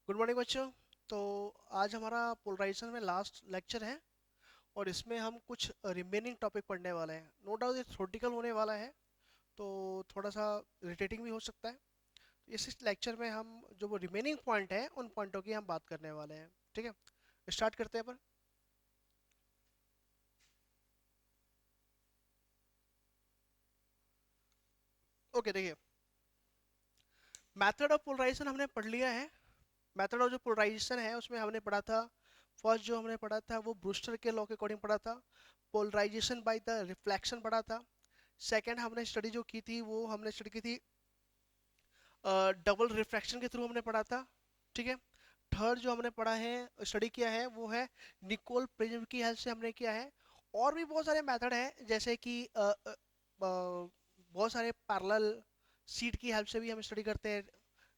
Good morning बच्चों। तो आज हमारा पोलराइजेशन में लास्ट लेक्चर है और इसमें हम कुछ रिमेनिंग टॉपिक पढ़ने वाले हैं। नो डाउट ये थ्योरेटिकल होने वाला है, तो थोड़ा सा इरिटेटिंग भी हो सकता है। इस लेक्चर में हम जो वो रिमेनिंग पॉइंट है उन पॉइंटों की हम बात करने वाले हैं। ठीक है, स्टार्ट करते हैं अपन। ओके, देखिए, मैथड ऑफ पोलराइजेशन हमने पढ़ लिया है। मेथड ऑफ जो पोलराइजेशन है उसमें हमने पढ़ा था, फर्स्ट जो हमने पढ़ा था वो ब्रूस्टर के लॉ के अकॉर्डिंग पढ़ा था। पोलराइजेशन बाय द रिफ्लेक्शन पढ़ा था। सेकंड हमने स्टडी जो की थी वो हमने स्टडी की थी डबल रिफ्रैक्शन के थ्रू हमने पढ़ा था। ठीक है। थर्ड जो हमने पढ़ा है, स्टडी किया है, वो है निकोल प्रिज्म की हेल्प से हमने किया है। और भी बहुत सारे मेथड हैं, जैसे कि बहुत सारे पैरेलल शीट की हेल्प से भी हम स्टडी करते हैं।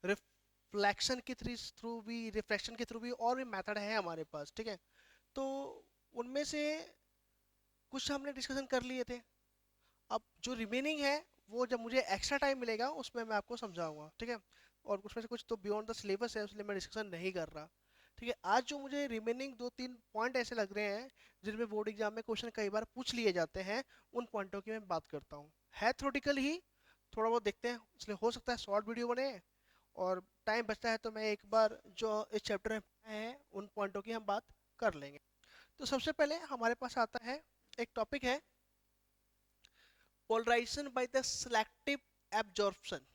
रिफ्लेक्शन के थ्रू भी, रिफ्रैक्शन के थ्रू भी और भी मेथड है हमारे पास। ठीक है। तो उनमें से कुछ हमने डिस्कशन कर लिए थे। अब जो रिमेनिंग है वो जब मुझे एक्स्ट्रा टाइम मिलेगा उसमें मैं आपको समझाऊंगा। ठीक है। और उसमें से कुछ तो बियॉन्ड द सिलेबस है, इसलिए मैं डिस्कशन नहीं कर रहा। ठीक है। आज जो मुझे रिमेनिंग दो तीन पॉइंट ऐसे लग रहे हैं जिनमें बोर्ड एग्जाम में क्वेश्चन कई बार पूछ लिए जाते हैं, उन पॉइंटों की मैं बात करता हूँ। है थ्योरेटिकल ही, थोड़ा बहुत देखते हैं, इसलिए हो सकता है शॉर्ट वीडियो बने। और टाइम बचता है तो मैं एक बार जो इस चैप्टर में है उन पॉइंटों की हम बात कर लेंगे। तो सबसे पहले हमारे पास आता है, एक टॉपिक है polarization by the selective absorption.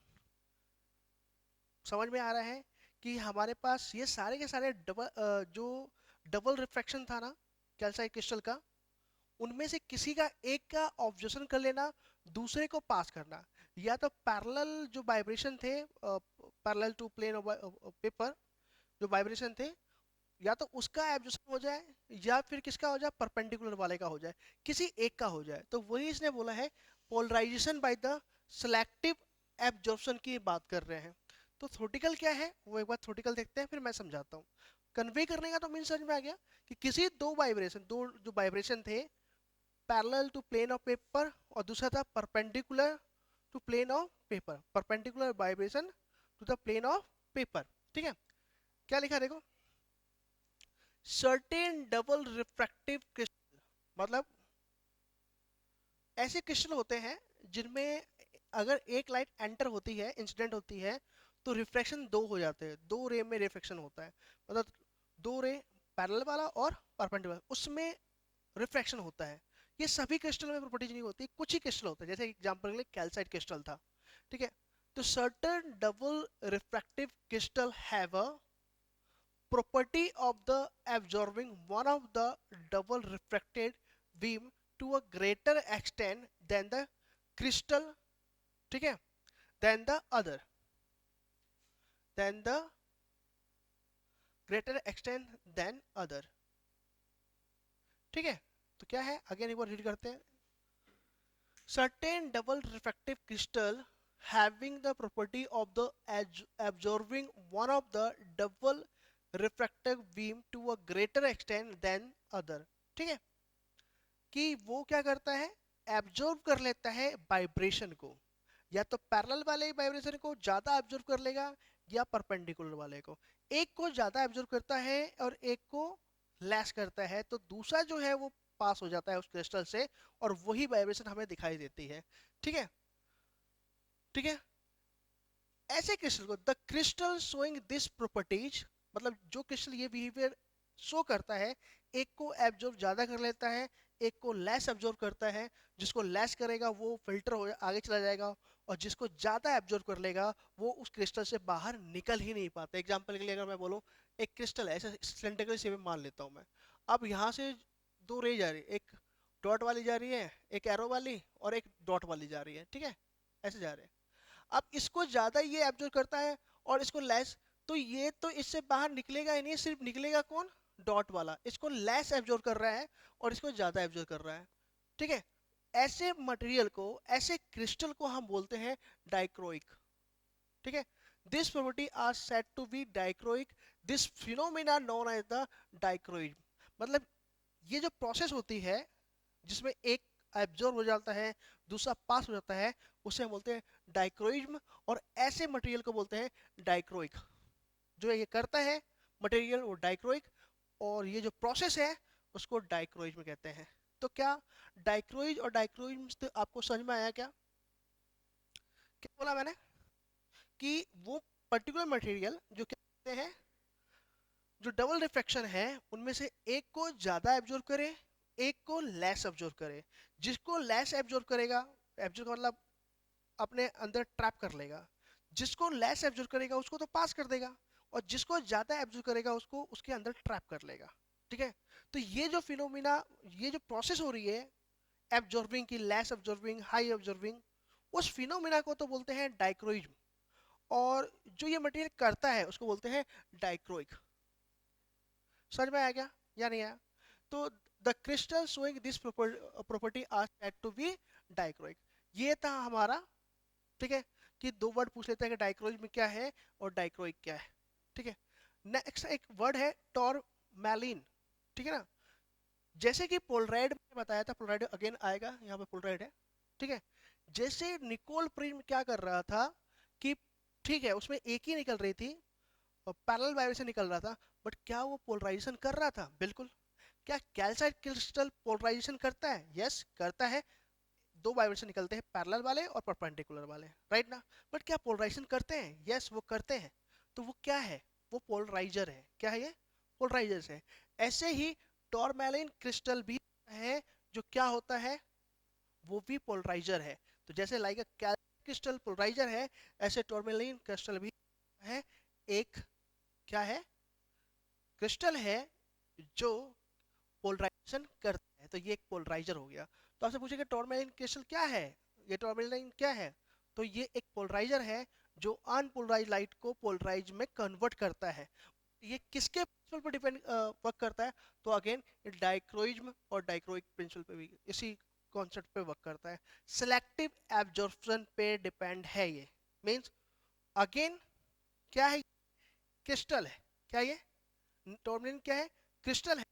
समझ में आ रहा है कि हमारे पास ये सारे के सारे जो डबल रिफ्रैक्शन था ना कैल्साइट क्रिस्टल का, उनमें से किसी का एक का ऑब्जर्वेशन कर लेना, दूसरे को पास करना। या तो पैरेलल जो वाइब्रेशन थे, parallel to plane of paper जो वाइब्रेशन थे, या तो उसका एब्जॉर्प्शन हो जाए या फिर किसका हो जाए, परपेंडिकुलर वाले का हो जाए, किसी एक का हो जाए। तो वही इसने बोला है polarization by the selective absorption की बात कर रहे हैं। तो थ्योरेटिकल क्या है वो एक बार थ्योरेटिकल देखते हैं, फिर मैं समझाता हूँ। कन्वे करने का तो मीन समझ में आ गया कि किसी दो वाइब्रेशन, दो जो वाइब्रेशन थे, parallel to plane of paper और दूसरा था perpendicular to plane of paper, perpendicular vibration to the plane of paper. ठीक है। क्या लिखा है देखो, सर्टेन डबल रिफ्रैक्टिव क्रिस्टल, मतलब ऐसे क्रिस्टल होते हैं जिनमें अगर एक लाइट एंटर होती है, इंसिडेंट होती है, तो रिफ्रैक्शन दो हो जाते हैं, दो रे में रिफ्रैक्शन होता है। मतलब दो रे, पैरेलल वाला और परपेंडिकुलर, उसमें रिफ्रैक्शन होता है। ये सभी क्रिस्टल में प्रॉपर्टीज नहीं होती, कुछ ही क्रिस्टल होते हैं। जैसे एग्जांपल के लिए कैल्साइट क्रिस्टल था। ठीक है। तो certain double refractive crystal have a property of the absorbing one of the double refracted beam to a greater extent than the crystal, ठीक है, than the other, than the greater extent than other। ठीक है। तो क्या है, again एक बार read करते हैं। certain double refractive crystal having the property of the absorbing one of the double refractive beam to a greater extent than other। ठीक है, कि वो क्या करता है, एब्जॉर्ब कर लेता है वाइब्रेशन को। या तो पैरेलल वाले वाइब्रेशन को ज्यादा एब्जॉर्ब कर लेगा, या परपेंडिकुलर वाले को। एक को ज्यादा एब्जॉर्ब करता है और एक को लेस करता है, तो दूसरा जो है वो पास हो जाता है उस क्रिस्टल से, और वही वाइब्रेशन हमें दिखाई देती है। ठीक है। ठीक है। ऐसे क्रिस्टल को the crystal showing this properties, मतलब जो क्रिस्टल ये बिहेवियर शो करता है, एक को एब्जॉर्ब ज्यादा कर लेता है, एक को लेस एब्जॉर्ब करता है। जिसको लेस करेगा वो फिल्टर हो आगे चला जाएगा, और जिसको ज्यादा एब्जॉर्ब कर लेगा वो उस क्रिस्टल से बाहर निकल ही नहीं पाता। एग्जांपल के लिए अगर मैं बोलूं, एक क्रिस्टल है ऐसे सिलेंडरिकल शेप में मान लेता हूं मैं। अब यहाँ से दो रे जा रही है, एक डॉट वाली जा रही है, एक एरो वाली, और एक डॉट वाली जा रही है। ठीक है, ऐसे जा रहे हैं। अब इसको ज्यादा ये एब्जॉर्ब करता है और इसको लेस, तो ये तो इससे बाहर निकलेगा ही नहीं, सिर्फ निकलेगा कौन, डॉट वाला। इसको लेस एब्जॉर्ब कर रहा है और इसको ज्यादा एब्जॉर्ब कर रहा है। ठीक है। ऐसे मटेरियल को, ऐसे क्रिस्टल को हम बोलते हैं डाइक्रोइक। ठीक है। This property are said to be dichroic, this phenomena known as the dichroid. मतलब ये जो प्रोसेस होती है जिसमें एक एब्जॉर्ब हो जाता है, दूसरा पास हो जाता है, उसे हम बोलते हैं डाइक्रोइज्म। और ऐसे मटेरियल को बोलते हैं डाइक्रोइक, जो ये करता है मटेरियल वो डाइक्रोइक, और ये जो प्रोसेस है उसको डाइक्रोइज में कहते हैं। तो क्या डाइक्रोइज और डाइक्रोइज तो आपको समझ में आया क्या? क्या बोला मैंने? कि वो पर्टिकुलर मटेरियल जो क्या कहते हैं, जो डबल रिफ्रैक्शन है उनमें से एक को ज्यादा एब्जॉर्ब करे, एक को लेस एब्जॉर्ब करे। जिसको लेस एब्जॉर्ब करेगा, एब्जॉर्ब का मतलब अपने अंदर ट्रैप कर लेगा, जिसको लेस एब्जॉर्ब करेगा उसको तो पास कर देगा, और जिसको ज्यादा एब्जॉर्ब करेगा उसको उसके अंदर ट्रैप कर लेगा। ठीक है? तो ये जो फिनोमिना, ये जो प्रोसेस हो रही है एब्जॉर्बिंग की, लेस एब्जॉर्बिंग, हाई एब्जॉर्बिंग, उस फिनोमिना को तो बोलते हैं डाइक्रोइज्म। और जो ये मटेरियल करता है उसको बोलते हैं डाइक्रोइक। समझ में आया क्या या नहीं आया? तो the crystal showing this property are said to be dichroic. ये था हमारा, ठीक है, कि दो वर्ड पूछ लेते हैं कि डाइक्रोइक में क्या है और डाइक्रोइक क्या है। ठीक है? नेक्स्ट एक वर्ड है टॉरमैलिन। ठीक है ना? जैसे कि पोलराइड में बताया था, पोलराइड अगेन आएगा, यहाँ पे पोलराइड है। ठीक है? जैसे निकोल प्रिज्म क्या कर रहा था कि ठीक है उसमें एक ही निकल रही थी और पैरेलल वाइब्रेशन निकल रहा था, बट क्या वो पोलराइजेशन कर रहा था? बिल्कुल। क्या कैल्साइट क्रिस्टल पोलराइजेशन करता है? यस करता है। दो वाइब्रेशन निकलते हैं, पैरेलल वाले और परपेंडिकुलर वाले, राइट ना? बट क्या पोलराइजेशन करते हैं? यस वो करते हैं। तो वो क्या है? वो पोलराइजर है। क्या है ये? पोलराइजर है। ऐसे ही टॉरमैलिन क्रिस्टल भी है, जो क्या होता है? वो भी पोलराइजर है। तो जैसे लाइक क्रिस्टल पोलराइजर है, ऐसे टॉरमैलिन क्रिस्टल भी है, एक क्या है? क्रिस्टल है जो पोलराइजेशन करता है। तो ये एक पोलराइजर हो गया। तो आपसे पूछेगा टॉरमैलिन क्रिस्टल क्या है, ये टॉरमैलिन क्या है? तो ये एक पोलराइजर है जो अनपोलराइज लाइट को पोलराइज में कन्वर्ट करता है। ये किसके प्रिंसिपल पर डिपेंड वर्क करता है? तो अगेन डाइक्रोइज्म और डाइक्रोइक प्रिंसिपल पे भी, इसी कॉन्सेप्ट पे वर्क करता है। सिलेक्टिव एब्जॉर्प्शन पे डिपेंड है ये। मींस अगेन क्या है? क्रिस्टल है। क्या ये टॉरमैलिन क्या है? क्रिस्टल है,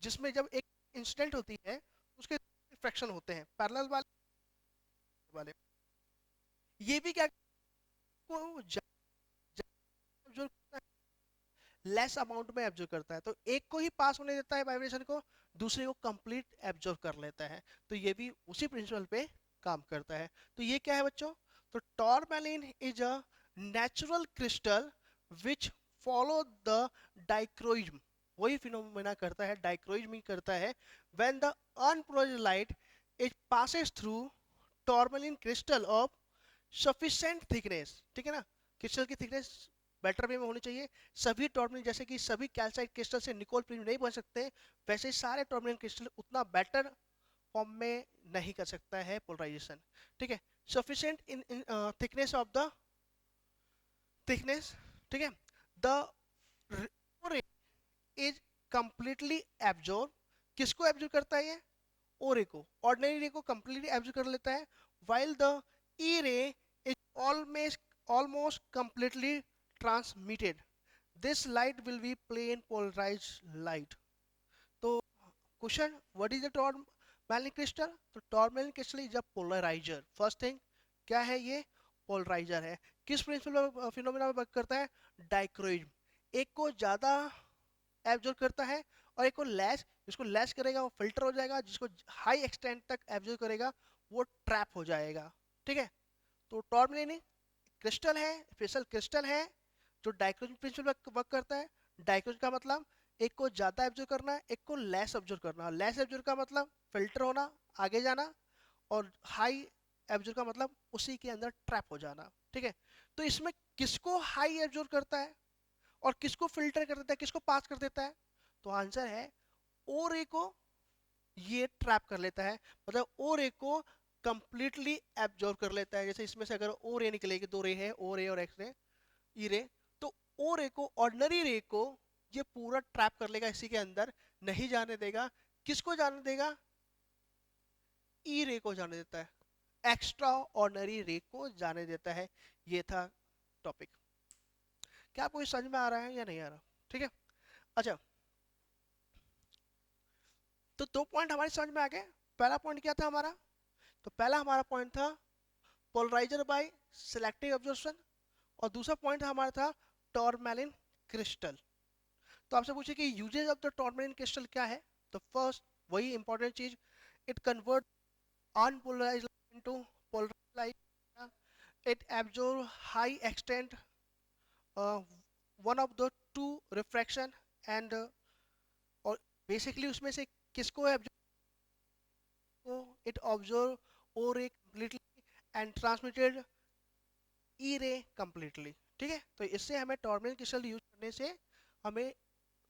जिसमें जब एक इंसिडेंट होती है उसके फ्रैक्शन होते हैं, पैरेलल वाले वाले। ये भी क्या को जो लेस अमाउंट में एब्जॉर्ब करता है, तो एक को ही पास होने देता है वाइब्रेशन को, दूसरे को कंप्लीट एब्जॉर्ब कर लेता है। तो ये भी उसी प्रिंसिपल पे काम करता है। तो ये क्या है बच्चों? तो tourmaline is a natural crystal which follow the dichroism. वही फिनोमेना करता है, डाइक्रोइज्म ही करता है। When the unpolarised light it passes through tourmaline crystal of sufficient thickness. ठीक है ना? क्रिस्टल की थिकनेस बेटर वे में होनी चाहिए। सभी टॉर्मिन, जैसे कि सभी कैल्साइट क्रिस्टल से निकोल प्रिज्म नहीं बन सकते, वैसे ही सारे टॉर्मिन क्रिस्टल उतना बेटर फॉर्म में नहीं कर सकता है पोलराइजेशन। ठीक है? Sufficient in thickness of the thickness. ठीक है? द रे इज कंप्लीटली एब्जॉर्ब। किसको एब्जॉर्ब करता है ये? ओ रे को, ऑर्डिनरी रे को कंप्लीटली एब्जॉर्ब कर लेता है। While the E ray is almost almost completely transmitted. This light will be plane polarised light. तो question, what is the tourmaline crystal? तो tourmaline crystal is a polariser. First thing क्या है ये? Polariser है। किस प्रिंसिपल फिनोमेना में work करता है? डाइक्रोइज्म। एक को ज्यादा एब्जॉर्ब करता है और एक को लेस। जिसको लेस करेगा वो फिल्टर हो जाएगा, जिसको हाई एक्सटेंट तक एब्जॉर्ब करेगा वो ट्रैप हो जाएगा। ठीक है? तो टॉरमैलिन क्रिस्टल है, स्पेशल क्रिस्टल है, जो डाइक्रोइज्म प्रिंसिपल वर्क करता है। डाइक्रोइज्म का मतलब एक को ज्यादा एब्जॉर्ब करना है, एक को लेस एब्जॉर्ब करना। लेस एब्जॉर्ब का मतलब फिल्टर होना, आगे जाना, और हाई एब्जॉर्ब का मतलब उसी के अंदर ट्रैप हो जाना। ठीक है? तो इसमें किसको हाई एब्जॉर्ब करता है और किसको फिल्टर कर देता है, किसको पास कर देता है? तो आंसर है ओ रे को ये ट्रैप कर लेता है, मतलब ओ रे को कंप्लीटली एब्जॉर्ब कर लेता है। जैसे इसमें से अगर ओ रे निकलेगी, दो रे है, ओ रे और एक्स रे, ई रे, तो ओ रे को, ऑर्डिनरी रे को ये पूरा ट्रैप कर लेगा इसी के अंदर, नहीं जाने देगा। किसको जाने देगा? ई रे को जाने देता है, एक्स्ट्रा ऑर्डिनरी रे को जाने देता है। ये था टॉपिक। क्या आपको समझ में आ रहा है या नहीं आ रहा? ठीक है? अच्छा, तो दो पॉइंट हमारे समझ में आ गए। पहला पॉइंट क्या था हमारा? तो पहला हमारा पॉइंट था पोलराइजर बाय सिलेक्टिव एब्जॉर्प्शन, और दूसरा पॉइंट हमारा था टॉरमैलिन क्रिस्टल। तो आपसे पूछे कि यूजेज ऑफ द टॉर्मेलिन क्रिस्टल क्या है, तो फर्स्ट वही इंपॉर्टेंट चीज, it convert unpolarized light into polarized light. It absorb high extent one of the two refraction and और बेसिकली उसमें से किसको absorb को it absorb O ray completely and transmitted E ray completely। ठीक है, तो इससे हमें टॉर्मेलिन क्रिस्टल यूज करने से हमें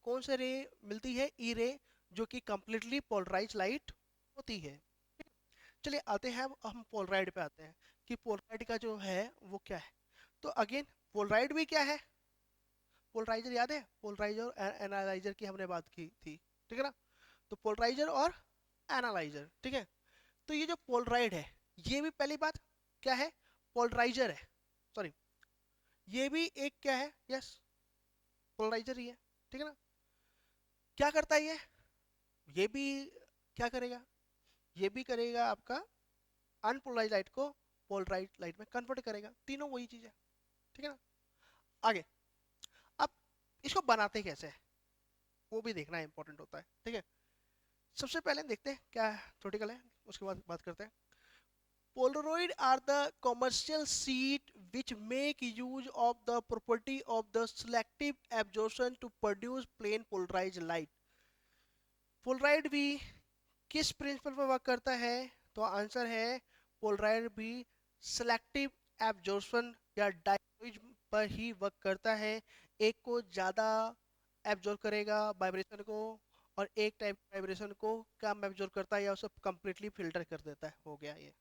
कौन से रे मिलती है, ई रे, जो कि कंप्लीटली पोलराइज लाइट होती है। चलिए आते हैं, अब हम पोलराइड पे आते हैं कि पोलराइड का जो है वो क्या है। तो अगेन पोलराइड भी क्या है, पोलराइजर याद है, पोलराइजर और एनालाइजर की हमने बात की थी, ठीक है ना। तो पोलराइजर और एनालाइजर, ठीक है। तो ये जो पोलराइड है, ये भी पहली बात क्या है, पोलराइजर है, सॉरी, ये भी एक क्या है, यस पोलराइजर ही है, ठीक है ना। क्या करता है ये भी क्या करेगा, ये भी करेगा आपका अनपोलराइज लाइट को पोलराइज लाइट में कन्वर्ट करेगा, तीनों वही चीज है, ठीक है ना। आगे, अब इसको बनाते कैसे हैं वो भी देखना इंपॉर्टेंट होता है, ठीक है। सबसे पहले देखते हैं क्या थ्योरेटिकल है, उसके बाद बात करते हैं। Polaroid are the commercial sheet which make use of the property of the selective absorption to produce plain polarized light। Polaroid भी किस प्रिंसिपल पर वर्क करता है, तो आंसर है पोलराइड भी सिलेक्टिव एब्जॉर्प्शन या डायोइज्म पर ही वर्क करता है। एक को ज़्यादा एब्जॉर्ब करेगा वाइब्रेशन को, और एक टाइप वाइब्रेशन को कम एब्जॉर्ब करता है या उसे कंप्लीटली फिल्टर कर देता है, हो गया ये।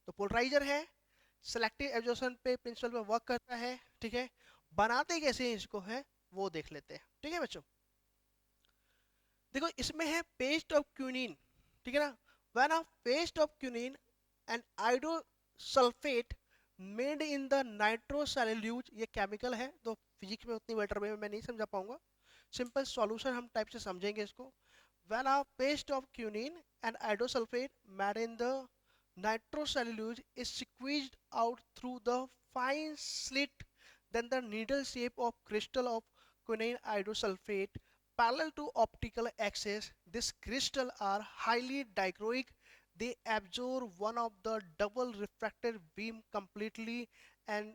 तो पोलराइजर है, सिलेक्टिव एब्जॉर्प्शन पे प्रिंसिपल पे वर्क करता है, ठीक है। बनाते कैसे इसको है वो देख लेते हैं, ठीक है बच्चों। देखो इसमें है पेस्ट ऑफ क्यूनिन, ठीक है ना। When a paste of quinine and iodosulphate made in the nitrocellulose, ये केमिकल है तो फिजिक्स में उतनी बेटर वे में मैं नहीं समझा पाऊंगा, सिंपल सॉल्यूशन हम टाइप से समझेंगे इसको। When a paste of quinine and iodosulphate made in the nitrocellulose is squeezed out through the fine slit, then the needle shape of crystal of quinine isosulfate parallel to optical axis. These crystals are highly dichroic. They absorb one of the double refracted beam completely, and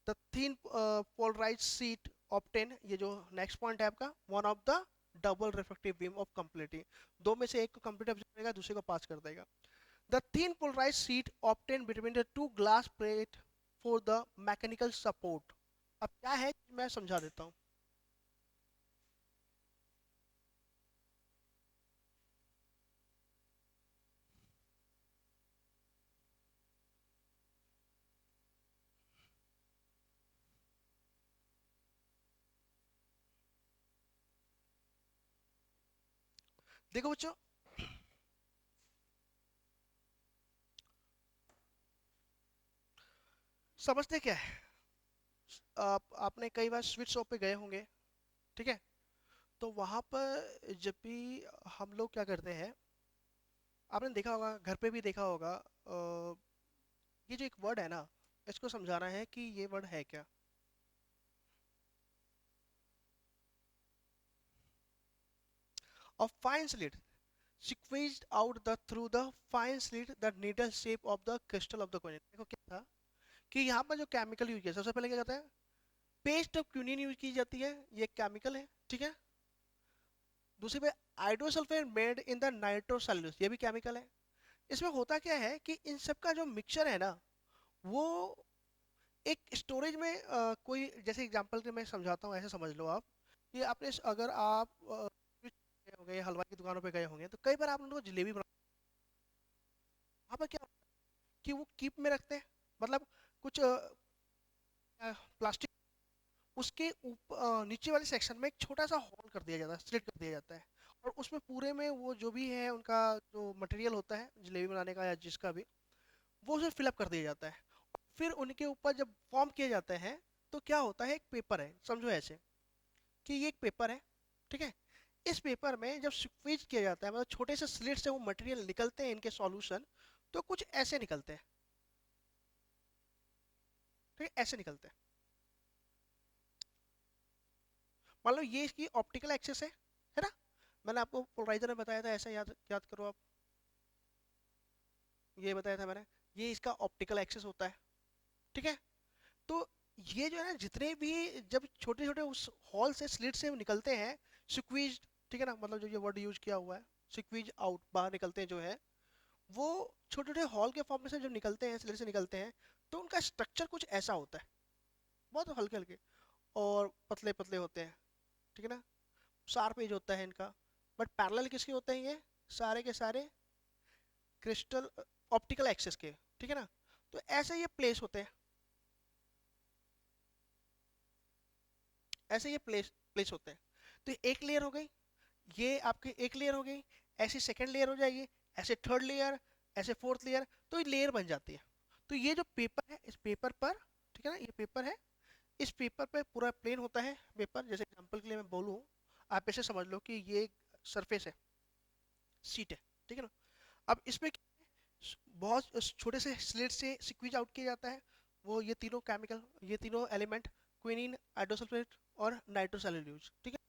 the thin polarized sheet obtain, ये जो next point है आपका, one of the double refractive beam of completely, दो में से एक को complete absorb करेगा, दूसरे को pass कर देगा। The thin polarized sheet obtained between the two glass plate for the mechanical support। अब क्या है मैं समझा देता हूँ। देखो बच्चों, समझते क्या है, आपने कई बार स्वीट शॉप पे गए होंगे, ठीक है। तो वहां पर जब भी हम लोग क्या करते हैं, आपने देखा होगा, घर पे भी देखा होगा, ये जो एक वर्ड है ना, इसको समझाना है कि ये वर्ड है क्या। Of fine slit squeezed out the through the fine slit the needle shape of the crystal of the coin। देखो क्या था कि यहाँ पर जो केमिकल यूज किया, सबसे पहले क्या करता है, पेस्ट ऑफ क्यूनिन यूज की जाती है, ये केमिकल है, ठीक है। दूसरी पे आइडोसल्फेट मेड इन द नाइट्रोसेल्यूलोज, ये भी केमिकल है। इसमें होता क्या है कि इन सब का जो मिक्सचर है ना, वो एक स्टोरेज में कोई, जैसे एग्जांपल के मैं समझाता हूँ, ऐसे समझ लो आप कि आपने अगर आप गए होंगे हलवाई की दुकानों पे गए होंगे, तो कई बार आप उनको जलेबी बना, वहाँ पर क्या होता है कि वो कीप में रखते हैं, मतलब कुछ प्लास्टिक, उसके नीचे वाले सेक्शन में एक छोटा सा होल कर दिया जाता है, स्लिट कर दिया जाता है, और उसमें पूरे में वो जो भी है उनका जो मटेरियल होता है जलेबी बनाने का या जिसका भी, वो उसे फिलअप कर दिया जाता है। फिर उनके ऊपर जब फॉर्म किए जाते हैं, तो क्या होता है, एक पेपर है, समझो ऐसे कि ये एक पेपर है, ठीक है। इस पेपर में जब स्क्वीज किया जाता है, मतलब छोटे से स्लिट से वो मटेरियल निकलते हैं इनके सॉल्यूशन, तो कुछ ऐसे निकलते हैं, ठीक है, ऐसे निकलते हैं। मान लो ये इसकी ऑप्टिकल एक्सिस है ना, मैंने आपको पोलराइजर में बताया था, ऐसा याद याद करो आप, ये बताया था मैंने, ये इसका ऑप्टिकल एक्सिस होता है, ठीक है। तो ये जो है ना, जितने भी जब छोटे छोटे उस हॉल से स्लिट से निकलते हैं, सिक्वीज, ठीक है ना, मतलब जो ये वर्ड यूज किया हुआ है, सिक्वीज आउट, बाहर निकलते हैं जो है, वो छोटे छोटे हॉल के फॉर्म में से जब निकलते हैं, स्लिट से निकलते हैं, तो उनका स्ट्रक्चर कुछ ऐसा होता है, बहुत हल्के हल्के और पतले पतले होते हैं, ठीक है ना, शार्प एज होता है इनका। बट पैरेलल किसके होते हैं, ये सारे के सारे क्रिस्टल ऑप्टिकल एक्सिस के, ठीक है ना। तो ऐसे ये प्लेस होते हैं, ऐसे ये प्लेस प्लेस होते हैं। तो एक लेयर हो गई, ये आपकी एक लेयर हो गई, ऐसी सेकंड लेयर हो जाएगी, ऐसे थर्ड लेयर, ऐसे फोर्थ लेयर, तो ये लेयर बन जाती है। तो ये जो पेपर है, इस पेपर पर, ठीक है ना, ये पेपर है, इस पेपर पे पूरा प्लेन होता है पेपर, जैसे एग्जांपल के लिए मैं बोलूँ, आप ऐसे समझ लो कि ये सरफेस है, सीट है, ठीक है ना। अब इसमें बहुत छोटे से स्लिट से सिक्वीज आउट किया जाता है, वो ये तीनों केमिकल, ये तीनों एलिमेंट, क्विनीन, आइडोसल्फेट और नाइट्रोसेल्यूलोज, ठीक है।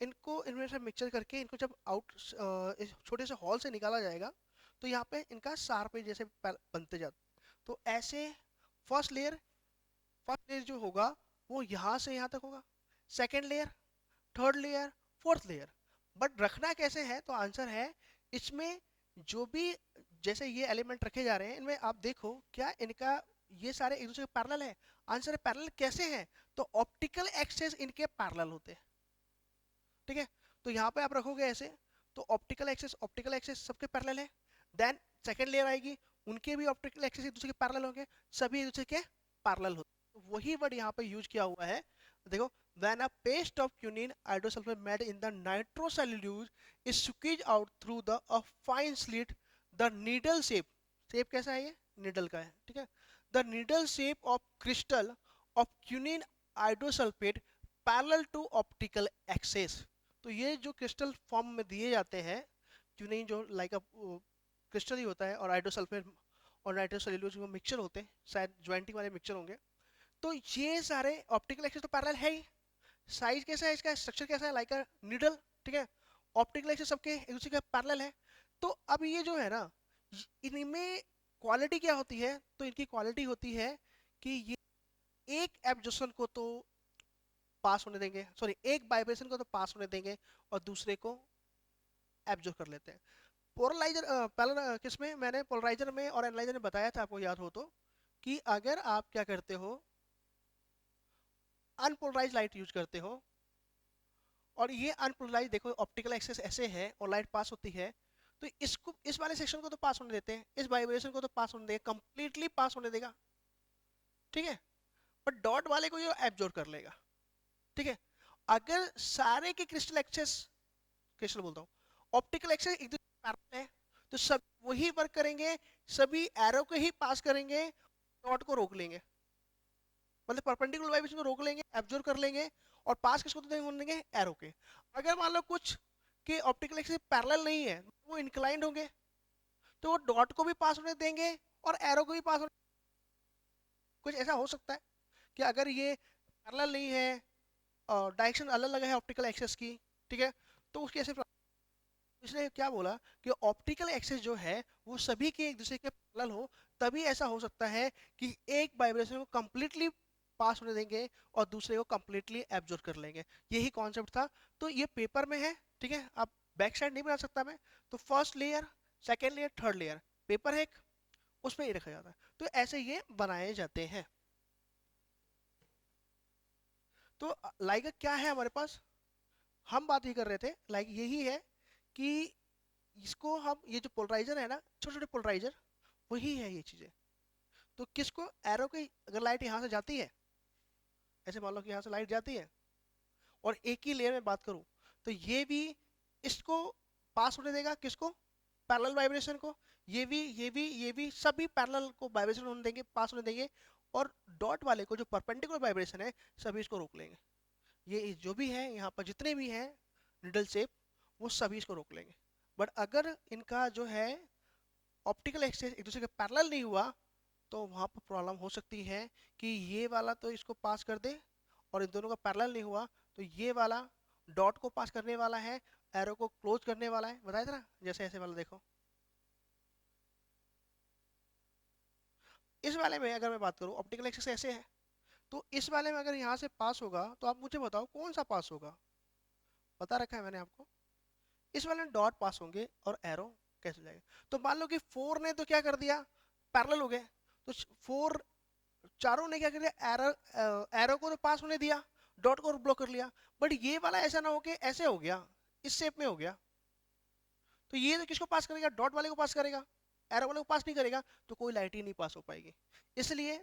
इनको इनमें से मिक्सचर करके इनको जब आउट छोटे से हॉल से निकाला जाएगा, तो यहाँ पे इनका शार्प जैसे बनते जाते। तो ऐसे फर्स्ट लेयर, फर्स्ट लेयर जो होगा वो यहाँ से यहाँ तक होगा, second layer, third layer, fourth layer. But रखना कैसे है, तो आंसर है इसमें जो भी जैसे ये एलिमेंट रखे जा रहे हैं, इनमें आप देखो क्या इनका ये सारे एक दूसरे के पैरेलल है। आंसर है पैरेलल कैसे है, तो ऑप्टिकल एक्सेस इनके पैरेलल होते हैं, ठीक है। तो यहाँ पे आप रखोगे ऐसे, तो ऑप्टिकल एक्सेस सबके पैरेलल है। देन सेकंड लेयर आएगी, उनके भी ऑप्टिकल एक्सेस एक दूसरे के पैरेलल होंगे, सभी एक दूसरे के पैरेलल होते हैं। तो वही वर्ड यहाँ पे यूज किया हुआ है, देखो, when a paste of quinine hydrosulfide made in the nitrocellulose is squeezed out through the a fine slit, the needle shape, shape कैसा है, ये needle का है, ठीक है, the needle shape of crystal of quinine hydrosulfate parallel to optical axis। तो ये जो क्रिस्टल फॉर्म में दिए जाते हैं, क्यूनिन जो लाइक क्रिस्टल ही होता है, और हाइड्रोसल्फेट और नाइट्रोसेल्यूलोज वो मिक्सचर होते हैं, शायद ज्वाइंटिंग वाले मिक्सचर होंगे। तो ये सारे ऑप्टिकल एक्सिस तो पैरेलल है ही, साइज कैसा है इसका, स्ट्रक्चर कैसा है, लाइक अ नीडल, ठीक है, ऑप्टिकल एक्सिस सबके एक दूसरे के पैरेलल है। तो अब ये जो है ना, इनमें क्वालिटी क्या होती है, तो इनकी क्वालिटी होती है कि ये एक एब्जॉर्प्शन को तो पास होने देंगे, सॉरी एक वाइब्रेशन को तो पास होने देंगे, और दूसरे को एब्जॉर्ब कर लेते हैं। पोलराइजर पहले किसमें मैंने पोलराइजर में और एनालाइजर में बताया था, आपको याद हो तो, कि अगर आप क्या करते हो, अनपोलराइज लाइट यूज करते हो, और ये अनपोलराइज देखो ऑप्टिकल एक्सेस ऐसे है और लाइट पास होती है, तो इसको इस वाले सेक्शन को तो पास होने देते हैं, इस वाइब्रेशन को तो पास होने देगा, कंप्लीटली पास होने देगा, ठीक है। पर डॉट वाले को ये एब्जॉर्ब कर लेगा, ठीक है। अगर सारे के क्रिस्टल एक्सेस, क्रिस्टल बोलता हूँ, ऑप्टिकल एक्सेस एक दूसरे पैरेलल है, तो सब वही वर्क करेंगे, सभी एरो को ही पास करेंगे, डॉट को रोक लेंगे, मतलब परपेंडिकुलर वाइब्रेशन को रोक लेंगे, एब्जॉर्ब कर लेंगे, और पास किसको तो देंगे, एरो के। अगर मान लो कुछ के ऑप्टिकल एक्सिस पैरेलल नहीं है, वो इंक्लाइंड होंगे, तो वो डॉट को भी पास होने देंगे और एरो को भी पास होने, कुछ ऐसा हो सकता है कि अगर ये पैरेलल नहीं है और डायरेक्शन अलग अलग है ऑप्टिकल एक्सिस की, ठीक है, तो उसकी ऐसे, इसलिए क्या बोला कि ऑप्टिकल एक्सिस जो है वो सभी के एक दूसरे के पैरेलल हो, तभी ऐसा हो सकता है कि एक वाइब्रेशन को कंप्लीटली पास होने देंगे और दूसरे को कंप्लीटली एब्जॉर्ब कर लेंगे। यही कॉन्सेप्ट था। तो ये पेपर में है, ठीक है, अब बैक साइड नहीं बना सकता मैं, तो first layer, second layer, third layer, paper है एक, उसमें ये रखा जाता है। तो ऐसे ये बनाए जाते हैं। तो लाइक क्या है हमारे पास, हम बात ये कर रहे थे, लाइक यही है कि इसको हम, ये जो पोलराइजर है ना, छोटे छोटे पोलराइजर, वही है ये चीजें। तो किसको, एरो की अगर लाइट यहाँ से जाती है, ऐसे मान लो कि यहाँ से लाइट जाती है, और एक ही लेयर में बात करूं, तो ये भी इसको पास होने देगा, किसको, पैरेलल वाइब्रेशन को, ये भी सभी पैरेलल को वाइब्रेशन होने देंगे, पास होने देंगे, और डॉट वाले को जो परपेंडिकुलर वाइब्रेशन है, सभी इसको रोक लेंगे। ये जो भी है यहाँ पर जितने भी हैं निडल शेप, वो सभी इसको रोक लेंगे। बट अगर इनका जो है ऑप्टिकल एक्सेस एक दूसरे के पैरेलल नहीं हुआ, तो वहाँ पर प्रॉब्लम हो सकती है कि ये वाला तो इसको पास कर दे, और इन दोनों का पैरेलल नहीं हुआ, तो ये वाला डॉट को पास करने वाला है, एरो को क्लोज करने वाला है, बताया था ना, जैसे ऐसे वाला देखो। इस वाले में अगर मैं बात करूं ऑप्टिकल एक्सिस ऐसे है, तो इस वाले में अगर यहाँ से पास होगा तो आप मुझे बताओ कौन सा पास होगा, बता रखा है मैंने आपको। इस वाले में डॉट पास होंगे और एरो कैसे जाएगा। तो मान लो कि 4 ने तो क्या कर दिया, पैरेलल हो गए, तो 4 चारों ने क्या कर दिया, एरो को तो पास होने दिया, डॉट को ब्लॉक कर लिया। बट ये वाला ऐसा ना हो कि ऐसे हो गया, इस शेप में हो गया, तो ये तो किसको पास करेगा, डॉट वाले को पास करेगा, एरो वाले को पास नहीं करेगा, तो कोई लाइट ही नहीं पास हो पाएगी। इसलिए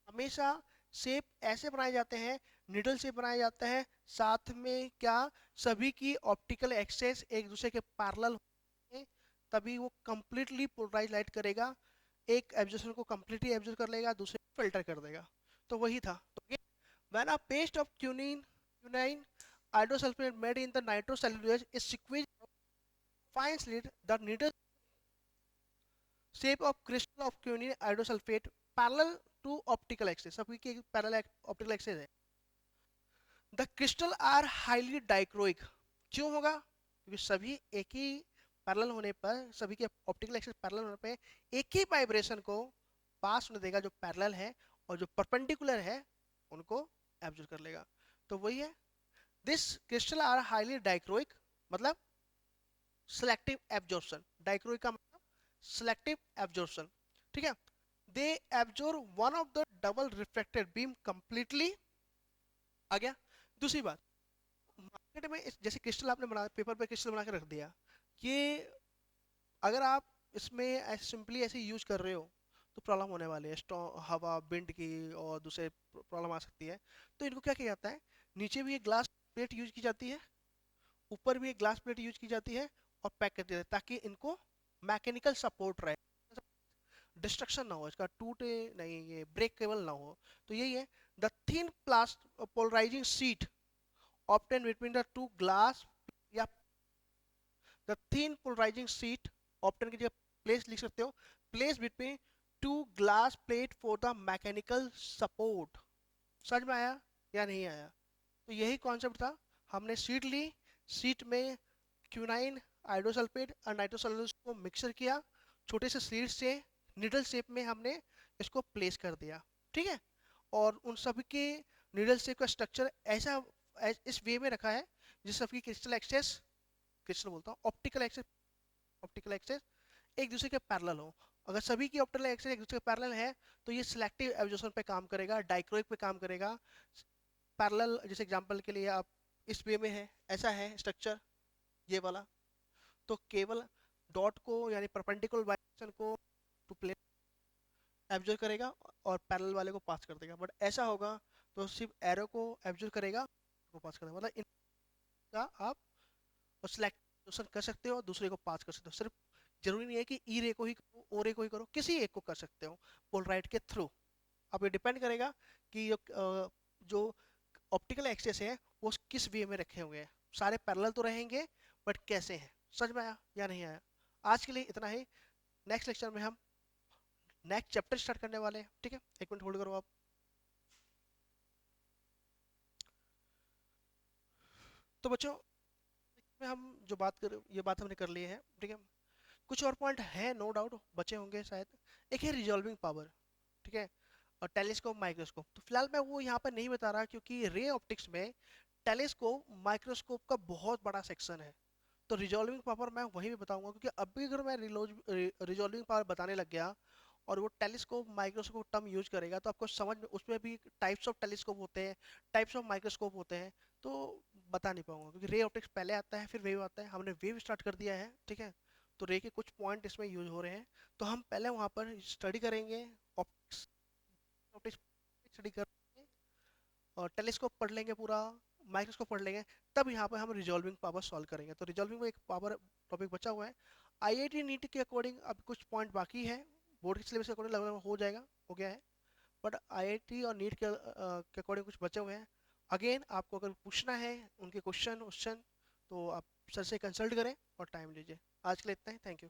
हमेशा शेप ऐसे बनाए जाते हैं, निडल शेप बनाया जाता है, साथ में क्या, सभी की ऑप्टिकल एक्सेस एक दूसरे के पैरेलल होंगे, तभी वो कंप्लीटली पोलराइज लाइट करेगा, एक एब्जॉर्प्शन को कंप्लीटली एब्जॉर्ब कर लेगा, दूसरे को फिल्टर कर देगा। तो वही था। तो when a paste of quinine hydrosulfate made in the nitrocellulose is squeezed fine slit, the needle shape of crystal of quinine hydrosulfate parallel to optical axis, सभी की पैरेलल ऑप्टिकल एक्सिस है। The crystal are highly dichroic, क्यों होगा, क्योंकि सभी एक ही parallel होने पर, सभी के ऑप्टिकल एक्सिस पैरेलल होने पर एक ही वाइब्रेशन को पास होने देगा जो पैरेलल है, और जो परपेंडिकुलर है उनको एब्जॉर्ब कर लेगा। तो वही है, this crystal are highly dichroic, मतलब सिलेक्टिव एब्जॉर्प्शन, डाइक्रोइक का मतलब सिलेक्टिव एब्जॉर्प्शन, ठीक है। They absorb one of the double reflected beam completely. आ गया। दूसरी बात, मार्केट में जैसे क्रिस्टल आपने बना, पेपर पे क्रिस्टल बना के रख दिया, ये अगर आप इसमें सिंपली ऐसे यूज कर रहे हो तो प्रॉब्लम होने वाली है, हवा विंड की और दूसरे प्रॉब्लम आ सकती है। तो इनको क्या किया जाता है, नीचे भी एक ग्लास प्लेट यूज की जाती है, ऊपर भी एक ग्लास प्लेट यूज की जाती है, और पैक कर दिया जाता है ताकि इनको मैकेनिकल सपोर्ट रहे, डिस्ट्रक्शन ना हो, इसका टूटे नहीं, ये ब्रेकेबल ना हो। तो यही है, the thin plast polarising sheet obtain between the two glass, या the thin polarising sheet obtain की जगह प्लेस लिख सकते हो, place between two glass plate for the mechanical support. समझ में आया या नहीं आया। तो यही कॉन्सेप्ट था, हमने शीट ली, शीट में क्यूनाइन हाइड्रोसल्फेट और नाइट्रोसेलुलोज को मिक्सर किया, छोटे से शीट से निडल शेप में हमने इसको प्लेस कर दिया, ठीक है। और उन सभी के निडल शेप का स्ट्रक्चर ऐसा इस वे में रखा है जिस सबकी क्रिस्टल एक्सेस, क्रिस्टल बोलता हूँ, ऑप्टिकल एक्सेस एक दूसरे के पैरेलल हो। अगर सभी की ऑप्टिकल एक्सेस एक दूसरे के पैरेलल है तो ये सिलेक्टिव एब्जॉर्प्शन पे काम करेगा, डाइक्रोइक पे काम करेगा। पैरेलल जैसे एग्जांपल के लिए आप इस वे में है, ऐसा है स्ट्रक्चर ये वाला, तो केवल डॉट को यानी परपेंडिकुलर वाइब्रेशन को टू प्लेन एब्जॉर्ब करेगा और पैरेलल वाले को पास कर देगा। बट ऐसा होगा तो सिर्फ एरो को एब्जॉर्ब करेगा, को पास करेगा, मतलब इनका आप सिलेक्शन कर सकते हो, दूसरे को पास कर सकते हो। सिर्फ जरूरी नहीं है कि ई रे को ही करो, ओ रे को ही करो, किसी एक को कर सकते हो पोलराइट के थ्रू। अब ये डिपेंड करेगा कि जो ऑप्टिकल एक्सेस है वो किस वे में रखे हुए हैं, सारे पैरेलल तो रहेंगे बट कैसे हैं। समझ में आया या नहीं आया। आज के लिए इतना ही, नेक्स्ट लेक्चर में हम नेक्स्ट चैप्टर स्टार्ट करने वाले हैं, ठीक है। एक मिनट होल्ड करो आप। तो बच्चों में हम जो बात कर, ये बात हमने कर ली है, ठीक है। कुछ और पॉइंट है नो डाउट बचे होंगे शायद। एक है रिजॉल्विंग पावर, ठीक है, और टेलीस्कोप माइक्रोस्कोप। तो फिलहाल मैं वो यहाँ पर नहीं बता रहा क्योंकि रे ऑप्टिक्स में टेलीस्कोप माइक्रोस्कोप का बहुत बड़ा सेक्शन है। तो रिजॉल्विंग पावर मैं वहीं पे बताऊंगा, क्योंकि अभी अगर मैं रिजॉल्विंग पावर बताने लग गया और वो टेलीस्कोप माइक्रोस्कोप टर्म यूज करेगा तो आपको समझ में, उसमें भी टाइप्स ऑफ टेलीस्कोप होते हैं, टाइप्स ऑफ माइक्रोस्कोप होते हैं, तो बता नहीं पाऊंगा। क्योंकि रे ऑप्टिक्स पहले आता है फिर वेव आता है, हमने वेव स्टार्ट कर दिया है, ठीक है। तो रे के कुछ पॉइंट इसमें यूज हो रहे हैं, तो हम पहले वहाँ पर स्टडी करेंगे, ऑप्टिक्स ऑप्टिक्स स्टडी करेंगे और टेलीस्कोप पढ़ लेंगे पूरा, माइक्रोस्कोप पढ़ लेंगे, तब यहाँ पर हम रिजॉल्विंग पावर सॉल्व करेंगे। तो रिजॉल्विंग में एक पावर टॉपिक बचा हुआ है। आईआईटी नीट के अकॉर्डिंग अब कुछ पॉइंट बाकी है, बोर्ड के सिलेबस के अकॉर्डिंग लगभग हो जाएगा, हो गया है। बट आईआईटी और नीट के अकॉर्डिंग कुछ बचे हुए हैं। अगेन आपको अगर पूछना है उनके क्वेश्चन तो आप सर से कंसल्ट करें और टाइम लीजिए। आज के लिए इतना ही, थैंक यू।